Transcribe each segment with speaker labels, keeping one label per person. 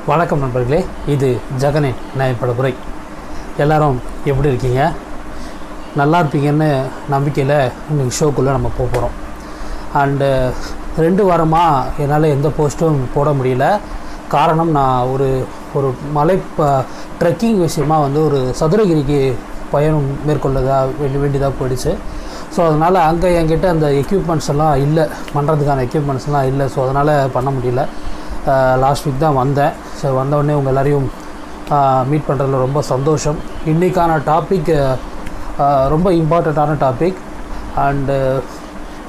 Speaker 1: வணக்கம் நண்பர்களே, இது ஜெகனின் நியாயப்படுபுரை. எல்லோரும் எப்படி இருக்கீங்க? நல்லா இருப்பீங்கன்னு நம்பிக்கையில் இன்றைக்கி ஷோக்குள்ளே நம்ம போகிறோம். அண்டு 2 வாரமாக என்னால் எந்த போஸ்ட்டும் போட முடியல. காரணம், நான் ஒரு மலை ட்ரெக்கிங் விஷயமாக ஒரு சதுரகிரிக்கு பயணம் வேண்டியதாக போயிடுச்சு. ஸோ அதனால் அங்கே என்கிட்ட அந்த எக்யூப்மெண்ட்ஸ் எல்லாம் இல்லை, பண்ணுறதுக்கான எக்யூப்மெண்ட்ஸ்லாம் இல்லை. ஸோ அதனால் பண்ண முடியல. லாஸ்ட் வீக் தான் வந்தேன். ஸோ வந்தவுடனே உங்கள் எல்லோரையும் மீட் பண்ணுறதுல ரொம்ப சந்தோஷம். இன்றைக்கான டாபிக் ரொம்ப இம்பார்ட்டண்ட்டான டாபிக். அண்டு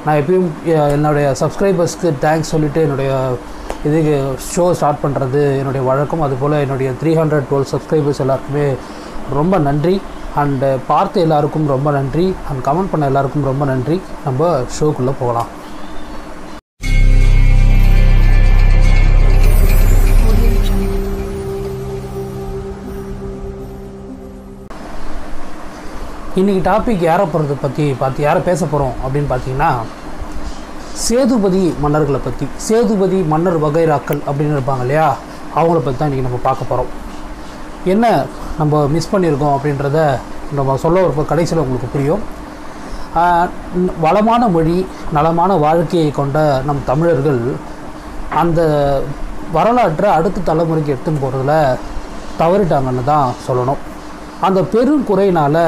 Speaker 1: நான் எப்பயும் என்னுடைய சப்ஸ்கிரைபர்ஸ்க்கு தேங்க்ஸ் சொல்லிவிட்டு என்னுடைய இதுக்கு ஷோ ஸ்டார்ட் பண்ணுறது என்னுடைய வழக்கம். அதுபோல் என்னுடைய 312 சப்ஸ்கிரைபர்ஸ் எல்லாருக்குமே ரொம்ப நன்றி. அண்டு பார்த்த எல்லாருக்கும் ரொம்ப நன்றி. அண்ட் கமெண்ட் பண்ண எல்லாருக்கும் ரொம்ப நன்றி. நம்ம ஷோக்குள்ளே போகலாம். இன்றைக்கி டாபிக் யாரை பேச போகிறோம் அப்படின்னு பார்த்தீங்கன்னா, சேதுபதி மன்னர்களை பற்றி. சேதுபதி மன்னர் வகைராக்கள் அப்படின்னு இருப்பாங்க இல்லையா, அவங்கள பற்றி தான் இன்றைக்கி நம்ம பார்க்க போகிறோம். என்ன நம்ம மிஸ் பண்ணியிருக்கோம் அப்படின்றத நம்ம சொல்ல கடைசியில் உங்களுக்கு புரியும். வளமான மொழி, நலமான வாழ்க்கையை கொண்ட நம் தமிழர்கள் அந்த வரலாற்றை அடுத்த தலைமுறைக்கு எடுத்துன்னு போகிறதுல தவறிட்டாங்கன்னு தான் சொல்லணும். அந்த பெரும் குறையினால்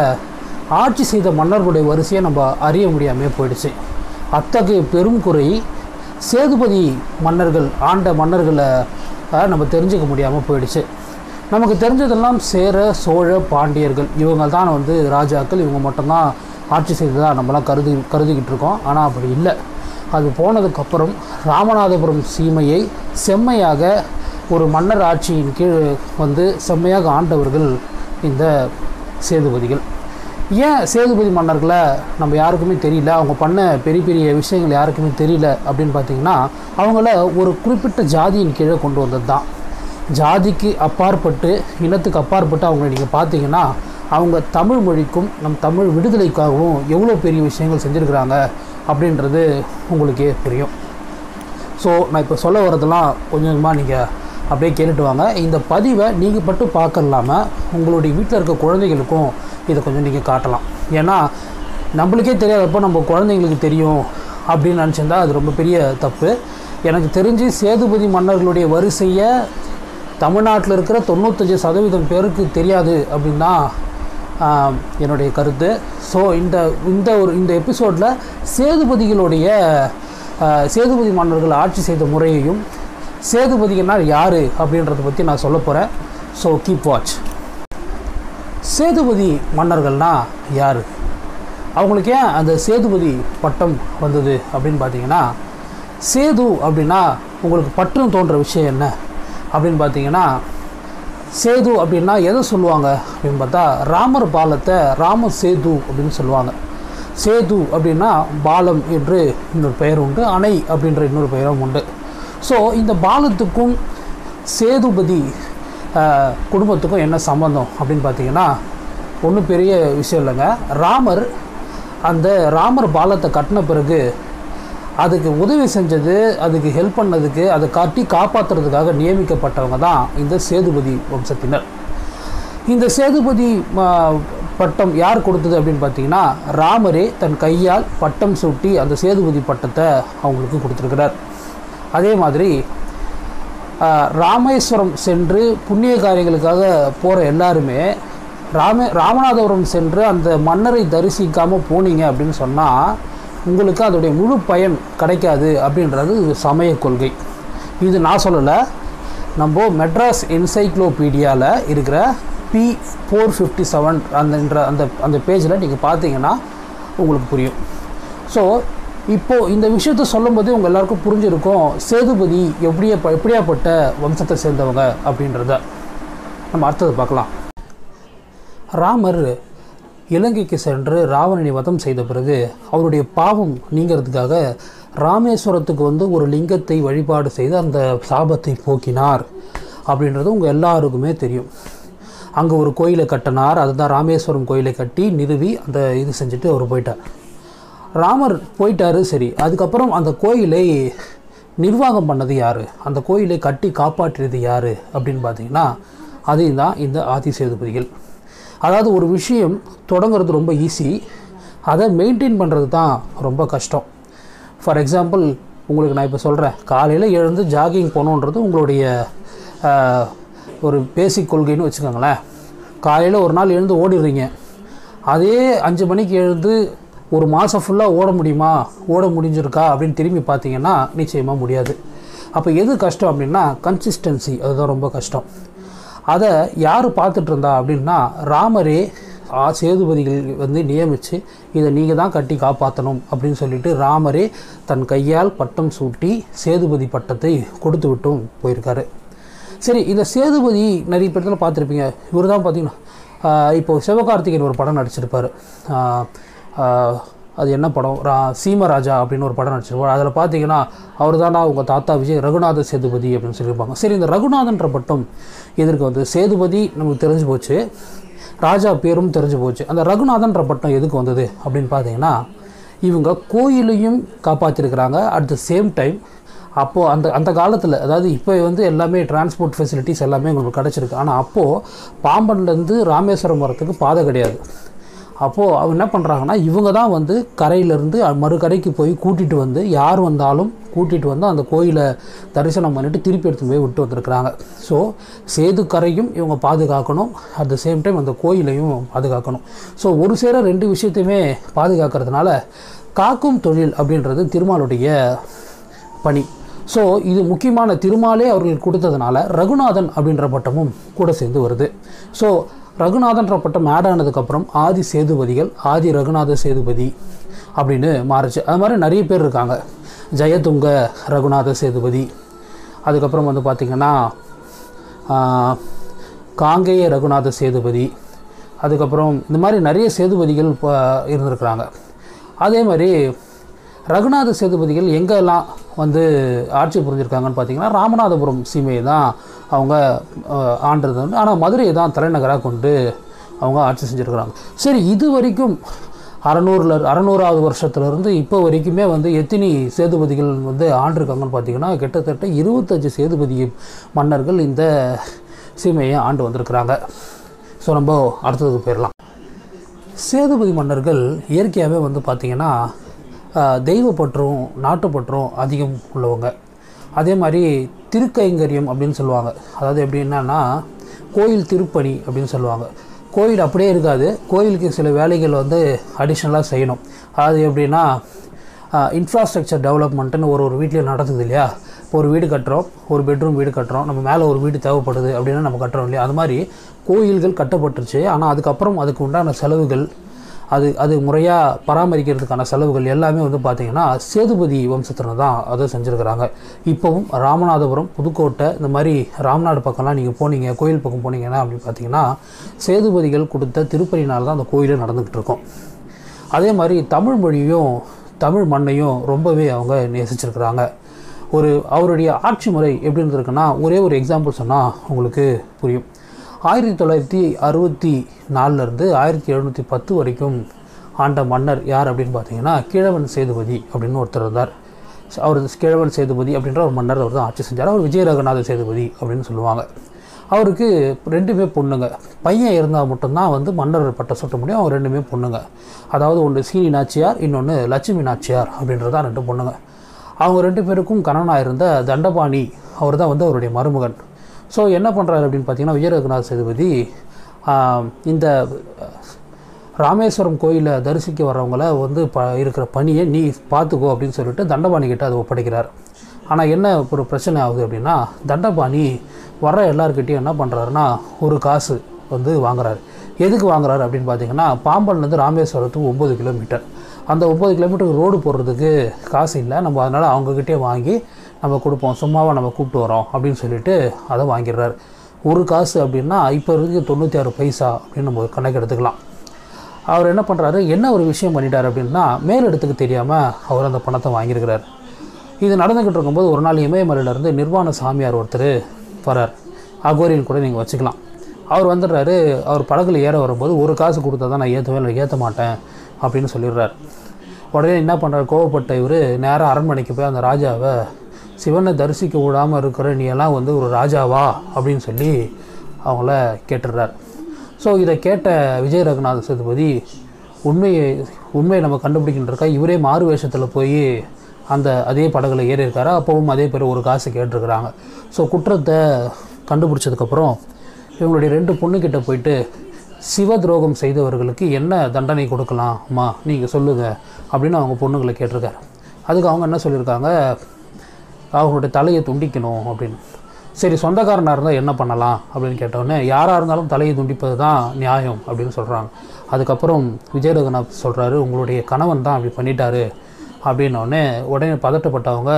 Speaker 1: ஆட்சி செய்த மன்னர்களுடைய வரிசையை நம்ம அறிய முடியாமல் போயிடுச்சு. அத்தகைய பெரும் குறை சேதுபதி மன்னர்கள் ஆண்ட மன்னர்களை நம்ம தெரிஞ்சுக்க முடியாமல் போயிடுச்சு. நமக்கு தெரிஞ்சதெல்லாம் சேர, சோழ, பாண்டியர்கள், இவங்க தான் ராஜாக்கள். இவங்க மட்டும்தான் ஆட்சி செய்ததாக நம்மளாம் கருதிக்கிட்டு இருக்கோம். ஆனால் அப்படி இல்லை. அது போனதுக்கப்புறம் ராமநாதபுரம் சீமையை செம்மையாக ஒரு மன்னர் ஆட்சியின் கீழ் செம்மையாக ஆண்டவர்கள் இந்த சேதுபதிகள். ஏன் சேதுபதி மன்னர்களை நம்ம யாருக்குமே தெரியல, அவங்க பண்ண பெரிய பெரிய விஷயங்கள் யாருக்குமே தெரியல அப்படின்னு பார்த்திங்கன்னா, அவங்கள ஒரு குறிப்பிட்ட ஜாதியின் கீழே கொண்டு வந்தது தான். ஜாதிக்கு அப்பாற்பட்டு, இனத்துக்கு அப்பாற்பட்டு அவங்கள நீங்கள் பார்த்தீங்கன்னா, அவங்க தமிழ் மொழிக்கும் நம் தமிழ் விடுதலைக்காகவும் எவ்வளோ பெரிய விஷயங்கள் செஞ்சுருக்கிறாங்க அப்படின்றது உங்களுக்கே புரியும். ஸோ நான் இப்போ சொல்ல வரதெல்லாம் கொஞ்சமாக நீங்கள் அப்படியே கேட்டுட்டு வாங்க. இந்த பதிவை நீங்கள் மட்டும் பார்க்க இல்லாமல் உங்களுடைய வீட்டில் இருக்க குழந்தைகளுக்கும் இதை கொஞ்சம் நீங்கள் காட்டலாம். ஏன்னா நம்மளுக்கே தெரியாதப்போ நம்ம குழந்தைங்களுக்கு தெரியும் அப்படின்னு நினச்சிருந்தா அது ரொம்ப பெரிய தப்பு. எனக்கு தெரிஞ்சு சேதுபதி மன்னர்களுடைய வரிசையை தமிழ்நாட்டில் இருக்கிற 95% பேருக்கு தெரியாது அப்படின்னு தான் என்னுடைய கருத்து. ஸோ இந்த எபிசோடில் சேதுபதி மன்னர்கள் ஆட்சி செய்த முறையையும் சேதுபதிகள்னால் யார் அப்படின்றத பற்றி நான் சொல்ல போகிறேன். So keep watch. சேதுபதி மன்னர்கள்னால் யார்? அவங்களுக்கு ஏன் அந்த சேதுபதி பட்டம் வந்தது அப்படின்னு பார்த்தீங்கன்னா, சேது அப்படின்னா உங்களுக்கு பற்றும் தோன்ற விஷயம் என்ன அப்படின்னு பார்த்தீங்கன்னா, சேது அப்படின்னா எதை சொல்லுவாங்க அப்படின்னு பார்த்தா, ராமர் பாலத்தை ராம சேது அப்படின்னு சொல்லுவாங்க. சேது அப்படின்னா பாலம் என்று இன்னொரு பெயர் உண்டு, அணை அப்படின்ற இன்னொரு பெயரும் உண்டு. ஸோ இந்த பாலத்துக்கும் சேதுபதி குடும்பத்துக்கும் என்ன சம்பந்தம் அப்படின்னு பார்த்தீங்கன்னா, ஒன்றும் பெரிய விஷயம் இல்லைங்க. ராமர் பாலத்தை கட்டின பிறகு அதுக்கு உதவி செஞ்சது, அதுக்கு ஹெல்ப் பண்ணதுக்கு, அதை காப்பாற்றுறதுக்காக நியமிக்கப்பட்டவங்க தான் இந்த சேதுபதி வம்சத்தினர். இந்த சேதுபதி பட்டம் யார் கொடுத்தது அப்படின்னு பார்த்தீங்கன்னா, ராமரே தன் கையால் பட்டம் சூட்டி அந்த சேதுபதி பட்டத்தை அவங்களுக்கு கொடுத்துருக்கிறார். அதே மாதிரி ராமேஸ்வரம் சென்று புண்ணிய காரியங்களுக்காக போகிற எல்லாருமே ராமநாதபுரம் சென்று அந்த மன்னரை தரிசிக்காமல் போனீங்க அப்படின்னு சொன்னால் உங்களுக்கு அதோடைய முழு பயன் கிடைக்காது அப்படின்றது சமய கொள்கை. இது நான் சொல்லலை, நம்ம மெட்ராஸ் என்சைக்ளோபீடியாவில் இருக்கிற P457 அந்த பேஜில் நீங்கள் பார்த்தீங்கன்னா உங்களுக்கு புரியும். ஸோ இப்போது இந்த விஷயத்தை சொல்லும்போது உங்கள் எல்லாருக்கும் புரிஞ்சிருக்கும் சேதுபதி எப்படியாப்பட்ட வம்சத்தை சேர்ந்தவங்க அப்படின்றத. நம்ம அடுத்தது பார்க்கலாம். ராமர் இலங்கைக்கு சென்று ராவணனை வதம் செய்த பிறகு அவருடைய பாவம் நீங்கிறதுக்காக ராமேஸ்வரத்துக்கு ஒரு லிங்கத்தை வழிபாடு செய்து அந்த சாபத்தை போக்கினார் அப்படின்றது உங்கள் எல்லாருக்குமே தெரியும். அங்கே ஒரு கோயிலை கட்டினார். அதுதான் ராமேஸ்வரம் கோயிலை கட்டி நிறுவி அந்த இது செஞ்சுட்டு அவர் போயிட்டார். ராமர் போயிட்டார். சரி, அதுக்கப்புறம் அந்த கோயிலை நிர்வாகம் பண்ணது யார், அந்த கோயிலை கட்டி காப்பாற்றியது யார் அப்படின்னு பார்த்தீங்கன்னா அதையும் தான் இந்த ஆதி சேதுபதிகள். அதாவது ஒரு விஷயம் தொடங்குறது ரொம்ப ஈஸி, அதை மெயின்டைன் பண்ணுறது தான் ரொம்ப கஷ்டம். ஃபார் எக்ஸாம்பிள் உங்களுக்கு நான் இப்போ சொல்கிறேன், காலையில் எழுந்து ஜாகிங் போகணுன்றது உங்களுடைய ஒரு பேசிக் கொள்கைன்னு வச்சுக்கோங்களேன். காலையில் ஒரு நாள் எழுந்து ஓடிடுறீங்க, அதே 5 மணிக்கு எழுந்து ஒரு மாதம் ஃபுல்லாக ஓட முடியுமா, ஓட முடிஞ்சிருக்கா அப்படின்னு திரும்பி பார்த்தீங்கன்னா நிச்சயமாக முடியாது. அப்போ எது கஷ்டம் அப்படின்னா கன்சிஸ்டன்சி, அதுதான் ரொம்ப கஷ்டம். அதை யார் பார்த்துட்டு இருந்தா அப்படின்னா ராமரே சேதுபதிகள் வந்து நியமித்து இதை நீங்கள் தான் கட்டி காப்பாற்றணும் அப்படின்னு சொல்லிட்டு ராமரே தன் கையால் பட்டம் சூட்டி சேதுபதி பட்டத்தை கொடுத்து விட்டும் போயிருக்காரு. சரி, இந்த சேதுபதி நிறைய பேர்த்துல பார்த்துருப்பீங்க. இவர் தான் பார்த்தீங்கன்னா இப்போது சிவகார்த்திகேயன் ஒரு படம் நடிச்சிருப்பார். அது என்ன படம், சீமராஜா அப்படின்னு ஒரு படம் நடிச்சிருப்பார். அதில் பார்த்தீங்கன்னா அவர் தானா உங்கள் தாத்தா விஜய் ரகுநாத சேதுபதி அப்படின்னு சொல்லியிருப்பாங்க. சரி, இந்த ரகுநாதன்ற பட்டம் எதற்கு வந்து, சேதுபதி நமக்கு தெரிஞ்சு போச்சு, ராஜா பேரும் தெரிஞ்சு போச்சு, அந்த ரகுநாதன்ற பட்டம் எதுக்கு வந்தது அப்படின்னு பார்த்தீங்கன்னா இவங்க கோயிலையும் காப்பாற்றிருக்கிறாங்க. அட் த சேம் டைம் அப்போது அந்த காலத்தில், அதாவது இப்போ வந்து எல்லாமே டிரான்ஸ்போர்ட் ஃபெசிலிட்டிஸ் எல்லாமே உங்களுக்கு கிடச்சிருக்கு. ஆனால் அப்போது பாம்பன்லேருந்து ராமேஸ்வரம் வரத்துக்கு பாதை கிடையாது. அப்போது அவங்க என்ன பண்ணுறாங்கன்னா இவங்க தான் வந்து கரையிலேருந்து மறுகரைக்கு போய் கூட்டிகிட்டு வந்து, யார் வந்தாலும் கூட்டிகிட்டு வந்து அந்த கோயிலை தரிசனம் பண்ணிவிட்டு திருப்பி எடுத்து போய் விட்டு வந்திருக்கிறாங்க. ஸோ சேது கரையும் இவங்க பாதுகாக்கணும், அட் த சேம் டைம் அந்த கோயிலையும் பாதுகாக்கணும். ஸோ ஒரு சேர 2 விஷயத்தையுமே பாதுகாக்கிறதுனால காக்கும் தொழில் அப்படின்றது திருமாலுடைய பணி. ஸோ இது முக்கியமான, திருமாலே அவர்களுக்கு கொடுத்ததுனால ரகுநாதன் அப்படின்ற பட்டமும் கூட சேர்ந்து வருது. ஸோ ரகுநாதன்ற பட்டம் ஆட் ஆனதுக்கப்புறம் ஆதி சேதுபதிகள், ஆதி ரகுநாத சேதுபதி அப்படின்னு மாறுச்சு. அது மாதிரி நிறைய பேர் இருக்காங்க. ஜெயதுங்க ரகுநாத சேதுபதி, அதுக்கப்புறம் வந்து பார்த்திங்கன்னா காங்கேய ரகுநாத சேதுபதி, அதுக்கப்புறம் இந்த மாதிரி நிறைய சேதுபதிகள் இருந்திருக்கிறாங்க. அதே மாதிரி ரகுநாத சேதுபதிகள் எங்கெல்லாம் வந்து ஆட்சி புரிஞ்சிருக்காங்கன்னு பார்த்தீங்கன்னா ராமநாதபுரம் சீமையை தான் அவங்க ஆண்டது வந்து, ஆனால் மதுரையை தான் தலைநகராக கொண்டு அவங்க ஆட்சி செஞ்சுருக்கிறாங்க. சரி, இது வரைக்கும் 600வது வருஷத்துலேருந்து இப்போ வரைக்குமே வந்து எத்தனை சேதுபதிகள் வந்து ஆண்டிருக்காங்கன்னு பார்த்தீங்கன்னா கிட்டத்தட்ட 25 சேதுபதி மன்னர்கள் இந்த சீமையை ஆண்டு வந்திருக்கிறாங்க. ஸோ நம்ம அடுத்ததுக்கு போயிடலாம். சேதுபதி மன்னர்கள் இயற்கையாகவே வந்து பார்த்திங்கன்னா தெய்வப்பற்றும் நாட்டுப்பற்றும் அதிகம் உள்ளவங்க. அதே மாதிரி திருக்கைங்கரியம் அப்படின்னு சொல்லுவாங்க. அதாவது எப்படின்னா கோயில் திருப்பணி அப்படின்னு சொல்லுவாங்க. கோயில் அப்படியே இருக்காது, கோயிலுக்கு சில வேலைகள் வந்து அடிஷ்னலாக செய்யணும். அது எப்படின்னா இன்ஃப்ராஸ்ட்ரக்சர் டெவலப்மெண்ட்டுன்னு ஒரு வீட்லேயும் நடக்குது இல்லையா. இப்போ ஒரு வீடு கட்டுறோம், ஒரு பெட்ரூம் வீடு கட்டுறோம், நம்ம மேலே ஒரு வீடு தேவைப்படுது அப்படின்னா நம்ம கட்டுறோம் இல்லையா. அது மாதிரி கோயில்கள் கட்டப்பட்டுருச்சு. ஆனால் அதுக்கப்புறம் அதுக்கு உண்டான செலவுகள், அது முறையாக பராமரிக்கிறதுக்கான செலவுகள் எல்லாமே வந்து பார்த்திங்கன்னா சேதுபதி வம்சத்தினர் தான் அதை செஞ்சுருக்கிறாங்க. இப்போவும் ராமநாதபுரம், புதுக்கோட்டை, இந்த மாதிரி ராம்நாடு பக்கம்லாம் நீங்கள் போனீங்க, கோயில் பக்கம் போனீங்கன்னா அப்படின்னு பார்த்தீங்கன்னா சேதுபதிகள் கொடுத்த திருப்பணினால் தான் அந்த கோயிலே நடந்துக்கிட்டு இருக்கும். அதே மாதிரி தமிழ் மொழியும் தமிழ் மண்ணையும் ரொம்பவே அவங்க நேசிச்சிருக்கிறாங்க. அவருடைய ஆட்சி முறை எப்படி இருந்திருக்குன்னா ஒரே ஒரு எக்ஸாம்பிள் சொன்னால் உங்களுக்கு புரியும். 1964 1710 வரைக்கும் ஆண்ட மன்னர் யார் அப்படின்னு பார்த்தீங்கன்னா கிழவன் சேதுபதி அப்படின்னு ஒருத்தர் இருந்தார். அவர் கிழவன் சேதுபதி அப்படின்ற ஒரு மன்னர் அவர் தான் ஆட்சி செஞ்சார். அவர் விஜயரகநாத சேதுபதி அப்படின்னு சொல்லுவாங்க. அவருக்கு 2 பொண்ணுங்க. பையன் இருந்தால் மட்டும்தான் வந்து மன்னர் பட்டம் சூட்ட முடியும். அவங்க 2 பொண்ணுங்க. அதாவது ஒன்று சீனி நாச்சியார், இன்னொன்று லட்சுமி நாச்சியார் அப்படின்றதான் 2 பொண்ணுங்க. அவங்க 2 பேருக்கும் கணவனாக இருந்த தண்டபாணி அவர் தான் வந்து அவருடைய மருமகன். ஸோ என்ன பண்ணுறாரு அப்படின்னு பார்த்தீங்கன்னா விஜயரகுநாத சேதுபதி இந்த ராமேஸ்வரம் கோயிலை தரிசிக்க வர்றவங்கள வந்து இருக்கிற பணியை நீ பார்த்துக்கோ அப்படின்னு சொல்லிட்டு தண்டபாணிக்கிட்ட அதை ஒப்படைக்கிறார். ஆனால் என்ன ஒரு பிரச்சனை ஆகுது அப்படின்னா தண்டபாணி வர்ற எல்லாருக்கிட்டையும் என்ன பண்ணுறாருன்னா ஒரு காசு வந்து வாங்குறாரு. எதுக்கு வாங்குறாரு அப்படின்னு பார்த்தீங்கன்னா பாம்பன்லேருந்து ராமேஸ்வரத்துக்கு 9 கிலோமீட்டர். அந்த 9 கிலோமீட்டருக்கு ரோடு போடுறதுக்கு காசு இல்லை, நம்ம அதனால் அவங்கக்கிட்டே வாங்கி நம்ம கொடுப்போம், சும்மாவாக நம்ம கூப்பிட்டு வரோம் அப்படின்னு சொல்லிட்டு அதை வாங்கிடுறாரு. ஒரு காசு அப்படின்னா இப்போ இருக்கு 96 பைசா அப்படின்னு நம்ம கணக்கு எடுத்துக்கலாம். அவர் என்ன பண்ணுறாரு, என்ன ஒரு விஷயம் பண்ணிட்டார் அப்படின்னா மேலிடத்துக்கு தெரியாமல் அவர் அந்த பணத்தை வாங்கியிருக்கிறார். இது நடந்துக்கிட்டு இருக்கும்போது ஒரு நாள் இமயமலையிலேருந்து நிர்வாண சாமியார் ஒருத்தர் வரார். அகோரின்னு கூட நீங்கள் வச்சுக்கலாம். அவர் வந்துடுறாரு. அவர் படகுல ஏற வரும்போது ஒரு காசு கொடுத்தா தான் நான் ஏற்ற மாட்டேன் அப்படின்னு சொல்லிடுறார். உடனே என்ன பண்ணுறாரு, கோவப்பட்ட இவர் நேராக அரண்மனைக்கு போய் அந்த ராஜாவை சிவனை தரிசிக்க விடாமல் இருக்கிற நீ எல்லாம் வந்து ஒரு ராஜாவா அப்படின்னு சொல்லி அவங்கள கேட்டுடுறார். ஸோ இதை கேட்ட விஜய ரகுநாத சேதுபதி உண்மையை நம்ம கண்டுபிடிக்கின்றக்கா இவரே மாறு வேஷத்தில் போய் அதே படகுல ஏறி இருக்காரு. அப்போவும் அதே பேர் ஒரு காசு கேட்டிருக்கிறாங்க. ஸோ குற்றத்தை கண்டுபிடிச்சதுக்கப்புறம் இவங்களுடைய 2 பொண்ணுக்கிட்ட போயிட்டு சிவ துரோகம் செய்தவர்களுக்கு என்ன தண்டனை கொடுக்கலாம் அம்மா நீங்கள் சொல்லுங்கள் அப்படின்னு அவங்க பொண்ணுங்களை கேட்டிருக்காரு. அதுக்கு அவங்க என்ன சொல்லியிருக்காங்க, அவங்களுடைய தலையை துண்டிக்கணும் அப்படின்னு. சரி, சொந்தக்காரனாக இருந்தால் என்ன பண்ணலாம் அப்படின்னு கேட்டோடனே யாராக இருந்தாலும் தலையை துண்டிப்பது தான் நியாயம் அப்படின்னு சொல்கிறாங்க. அதுக்கப்புறம் விஜய ரகுநாத் சொல்கிறாரு, உங்களுடைய கணவன் தான் அப்படி பண்ணிட்டாரு அப்படின்னோடனே உடனே பதட்டப்பட்டவங்க,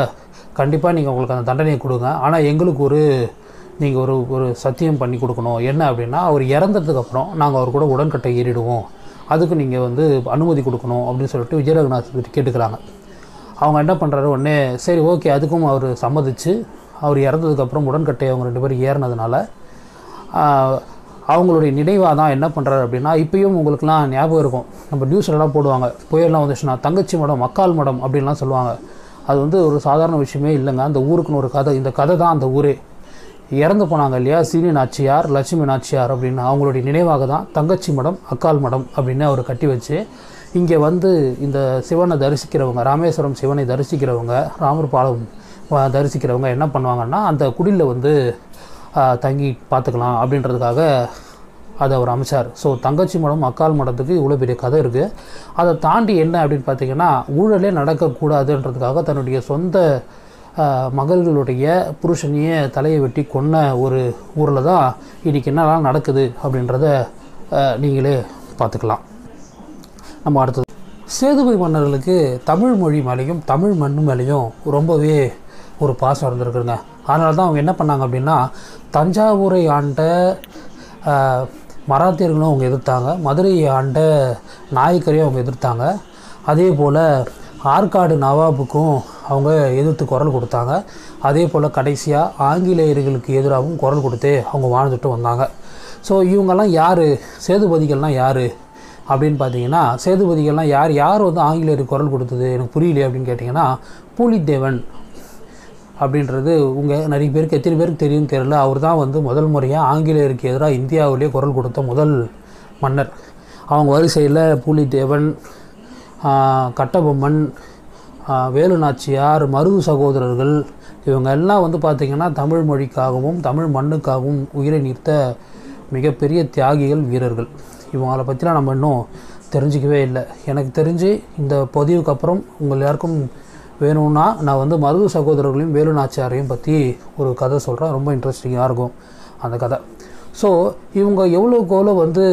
Speaker 1: கண்டிப்பாக நீங்கள் உங்களுக்கு அந்த தண்டனையை கொடுங்க, ஆனால் எங்களுக்கு நீங்கள் ஒரு சத்தியம் பண்ணி கொடுக்கணும். என்ன அப்படின்னா, அவர் இறந்ததுக்கப்புறம் நாங்கள் அவர் கூட உடன்கட்டை ஏறிடுவோம், அதுக்கு நீங்கள் வந்து அனுமதி கொடுக்கணும் அப்படின்னு சொல்லிட்டு விஜய ரகுநாத் கேட்டுக்கிறாங்க. அவங்க என்ன பண்ணுறாரு, உடனே சரி ஓகே அதுக்கும் அவர் சம்மதிச்சு அவர் இறந்ததுக்கப்புறம் உடன்கட்டை அவங்க 2 பேரும் ஏறினதுனால அவங்களுடைய நினைவாக தான் என்ன பண்ணுறாரு அப்படின்னா, இப்பயும் உங்களுக்குலாம் ஞாபகம் இருக்கும், நம்ம நியூஸ்லலாம் போடுவாங்க, புயல்லாம் வந்துச்சுன்னா தங்கச்சி மடம் அக்கால் மடம் அப்படின்லாம் சொல்லுவாங்க. அது வந்து ஒரு சாதாரண விஷயமே இல்லைங்க. அந்த ஊருக்குன்னு ஒரு கதை, இந்த கதை தான் அந்த ஊரே. இறந்து போனாங்க இல்லையா சீனி நாச்சியார், லட்சுமி நாச்சியார் அப்படின்னு, அவங்களுடைய நினைவாக தான் தங்கச்சி மடம் அக்கால் மடம் அப்படின்னு அவர் கட்டி வச்சு இங்கே வந்து இந்த சிவனை தரிசிக்கிறவங்க, ராமேஸ்வரம் சிவனை தரிசிக்கிறவங்க, ராமர் பாலம் தரிசிக்கிறவங்க என்ன பண்ணுவாங்கன்னா அந்த குடிலில் வந்து தங்கி பார்த்துக்கலாம் அப்படின்றதுக்காக அதை அவர் அமைச்சார். ஸோ தங்கச்சி மடம் அக்கால் மடத்துக்கு இவ்வளோ பெரிய கதை இருக்குது. அதை தாண்டி என்ன அப்படின்னு பார்த்திங்கன்னா, ஊழலே நடக்கக்கூடாதுன்றதுக்காக தன்னுடைய சொந்த மகள்களுடைய புருஷனையே தலையை வெட்டி கொன்ன ஒரு ஊரில் தான் இன்றைக்கி என்னெல்லாம் நடக்குது அப்படின்றத நீங்களே பார்த்துக்கலாம். நம்ம அடுத்தது, சேதுபதி மன்னர்களுக்கு தமிழ் மொழி மேலேயும் தமிழ் மண் மேலேயும் ரொம்பவே ஒரு பாசம் இருந்திருக்குங்க. அதனால தான் அவங்க என்ன பண்ணாங்க அப்படின்னா, தஞ்சாவூரை ஆண்ட மராத்தியர்களும் அவங்க எதிர்த்தாங்க, மதுரையை ஆண்ட நாயக்கரையும் அவங்க எதிர்த்தாங்க, அதே போல் ஆற்காடு நவாபுக்கும் அவங்க எதிர்த்து குரல் கொடுத்தாங்க, அதே போல் கடைசியாக ஆங்கிலேயர்களுக்கு எதிராகவும் குரல் கொடுத்தே அவங்க வாழ்ந்துட்டு வந்தாங்க. ஸோ இவங்கெல்லாம் யார், சேதுபதிகள்லாம் யார் அப்படின்னு பார்த்தீங்கன்னா, சேதுபதிகள்லாம் யார் வந்து ஆங்கிலேயருக்கு குரல் கொடுத்தது எனக்கு புரியலையே அப்படின்னு கேட்டிங்கன்னா, பூலித்தேவன் அப்படின்றது நிறைய பேருக்கு எத்தனை பேருக்கு தெரியும் தெரியல, அவர் தான் வந்து முதல் முறையாக ஆங்கிலேயருக்கு எதிராக இந்தியாவிலே குரல் கொடுத்த முதல் மன்னர். அவங்க வரிசையில் பூலித்தேவன், கட்டபொம்மன், வேலு நாச்சியார், மருது சகோதரர்கள், இவங்க எல்லாம் வந்து பார்த்திங்கன்னா தமிழ் மொழிக்காகவும் தமிழ் மண்ணுக்காகவும் உயிரை நீர்த்த மிகப்பெரிய தியாகிகள், வீரர்கள். இவங்களை பற்றிலாம் நம்ம இன்னும் தெரிஞ்சிக்கவே இல்லை. எனக்கு தெரிஞ்சு இந்த பதிவுக்கு அப்புறம் உங்கள் எல்லாருக்கும் வேணும்னா நான் வந்து மருது சகோதரர்களையும் வேலு நாச்சியாரையும் பற்றி ஒரு கதை சொல்கிறேன், ரொம்ப இன்ட்ரெஸ்டிங்காக இருக்கும் அந்த கதை. ஸோ இவங்க எவ்வளோக்கு வந்து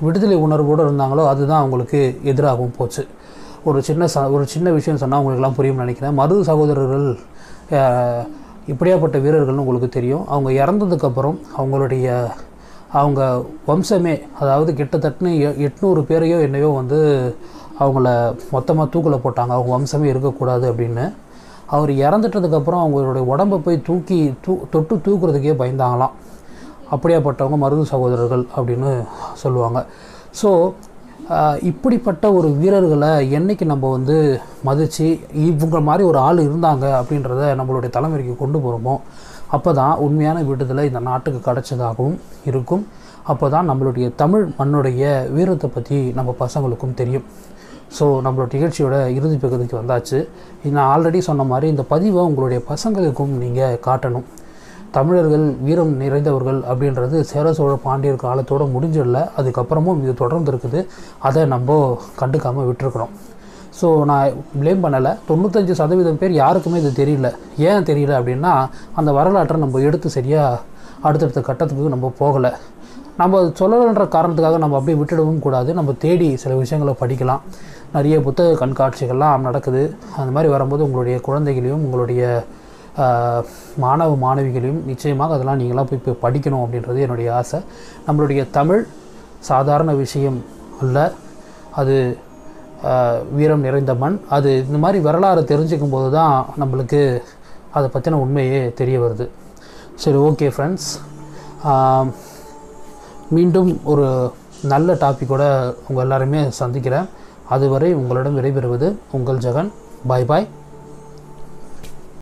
Speaker 1: விடுதலை உணர்வோடு இருந்தாங்களோ அதுதான் அவங்களுக்கு எதிராகவும் போச்சு. ஒரு சின்ன விஷயம் சொன்னால் உங்களுக்கெல்லாம் புரியும்னு நினைக்கிறேன். மருது சகோதரர்கள் இப்படியாப்பட்ட வீரர்கள்னு உங்களுக்கு தெரியும். அவங்க இறந்ததுக்கப்புறம் அவங்க வம்சமே, அதாவது கிட்டத்தட்ட 800 பேரையோ என்னையோ வந்து அவங்கள மொத்தமாக தூக்கில் போட்டாங்க, அவங்க வம்சமே இருக்கக்கூடாது அப்படின்னு. அவர் இறந்துட்டதுக்கப்புறம் அவங்களுடைய உடம்பை போய் தொட்டு தூக்குறதுக்கே பயந்தாங்களாம். அப்படியாப்பட்டவங்க மருது சகோதரர்கள் அப்படின்னு சொல்லுவாங்க. ஸோ இப்படிப்பட்ட ஒரு வீரர்களை என்றைக்கு நம்ம வந்து மதித்து இவங்க மாதிரி ஒரு ஆள் இருந்தாங்க அப்படின்றத நம்மளுடைய தலைமுறைக்கு கொண்டு போகிறோமோ அப்போ தான் உண்மையான விடுதலை இந்த நாட்டுக்கு கிடைச்சதாகவும் இருக்கும். அப்போ தான் நம்மளுடைய தமிழ் மண்ணுடைய வீரத்தை பற்றி நம்ம பசங்களுக்கும் தெரியும். ஸோ நம்மளோட நிகழ்ச்சியோட இறுதி பகுதிக்கு வந்தாச்சு. நான் ஆல்ரெடி சொன்ன மாதிரி இந்த பதிவை உங்களுடைய பசங்களுக்கும் நீங்கள் காட்டணும். தமிழர்கள் வீரம் நிறைந்தவர்கள் அப்படின்றது சேர சோழ பாண்டியர் காலத்தோடு முடிஞ்சிடல, அதுக்கப்புறமும் இது தொடர்ந்து இருக்குது. அதை நம்ம கண்டுக்காமல் விட்டுருக்குறோம். ஸோ நான் ப்ளேம் பண்ணலை. 95% பேர் யாருக்குமே இது தெரியல. ஏன் தெரியல அப்படின்னா, அந்த வரலாற்றை நம்ம எடுத்து சரியாக அடுத்தடுத்த கட்டத்துக்கு நம்ம போகலை. நம்ம சொல்லலைன்ற காரணத்துக்காக நம்ம அப்படியே விட்டுடவும் கூடாது. நம்ம தேடி சில விஷயங்களை படிக்கலாம். நிறைய புத்தக கண்காட்சிகள்லாம் நடக்குது. அந்த மாதிரி வரும்போது உங்களுடைய குழந்தைகளையும் உங்களுடைய மாணவ மாணவிகளையும் நிச்சயமாக அதெல்லாம் நீங்களாம் போய் படிக்கணும் அப்படின்றது என்னுடைய ஆசை. நம்மளுடைய தமிழ் சாதாரண விஷயம் அல்ல, அது வீரம் நிறைந்த மண். அது இந்த மாதிரி வரலாறு தெரிஞ்சுக்கும் போது தான் நம்மளுக்கு அதை பற்றின உண்மையே தெரிய வருது. சரி, ஓகே ஃப்ரெண்ட்ஸ், மீண்டும் ஒரு நல்ல டாப்பிக்கோட உங்கள் எல்லாருமே சந்திக்கிறேன். அதுவரை உங்களிடம் விடைபெறுவது உங்கள் ஜெகன். பாய் பாய்.